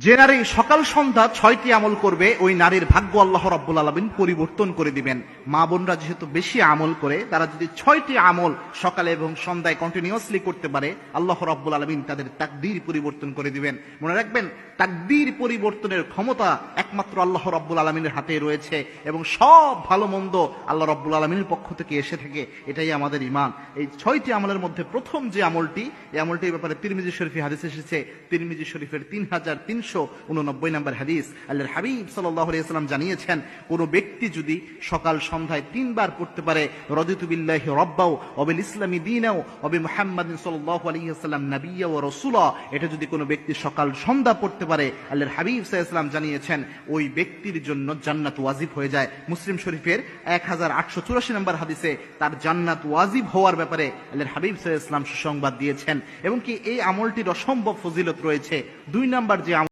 যে নারী সকাল সন্ধ্যা 6টি আমল করবে ওই নারীর ভাগ্য আল্লাহ রাব্বুল আলামিন পরিবর্তন করে দিবেন। মা বোনরা যেহেতু বেশি আমল করে, তারা যদি 6টি আমল সকালে এবং সন্ধ্যায় কন্টিনিউয়াসলি করতে পারে, আল্লাহ রাব্বুল আলামিন তাদের তাকদীর পরিবর্তন করে দিবেন। মনে রাখবেন, তাকদীর পরিবর্তনের ক্ষমতা একমাত্র আল্লাহ রাব্বুল আলামিনের হাতে রয়েছে এবং সব ভালো মন্দ আল্লাহ রাব্বুল আলামিনের পক্ষ থেকে এসে থাকে। এটাই আমাদের ঈমান। এই 6টি আমলের মধ্যে প্রথম যে আমলটি, এই আমলটির ব্যাপারে তিরমিজি শরীফে হাদিস এসেছে। তিরমিজি শরীফের 3399 নম্বর হাদিস, আল্লাহর হাবিব সাল্লাল্লাহু আলাইহি ওয়াসাল্লাম জানিয়েছেন, কোন ব্যক্তি যদি সকাল সন্ধ্যায় 3 বার পড়তে পারে, রাদিতু বিল্লাহি রাব্বাও ওয়া বিল ইসলামি দীনাও ওয়া বি মুহাম্মাদিন সাল্লাল্লাহু আলাইহি ওয়াসাল্লাম নাবিয়্যা ওয়া রাসূলা, এটা যদি কোনো ব্যক্তি সকাল সন্ধ্যা পড়তে পারে, আল্লাহর হাবিব সাল্লাল্লাহু আলাইহি ওয়াসাল্লাম জানিয়েছেন ওই ব্যক্তির জন্য জান্নাত ওয়াজিব হয়ে যায়। মুসলিম শরীফের 1884 নম্বর হাদিসে তার জান্নাত ওয়াজিব হওয়ার ব্যাপারে আল্লাহর হাবিব সাল্লাল্লাহু আলাইহি ওয়াসাল্লাম সুসংবাদ দিয়েছেন। এবং কি এই আমলটির অসম্ভব ফজিলত রয়েছে। 2 নাম্বার যে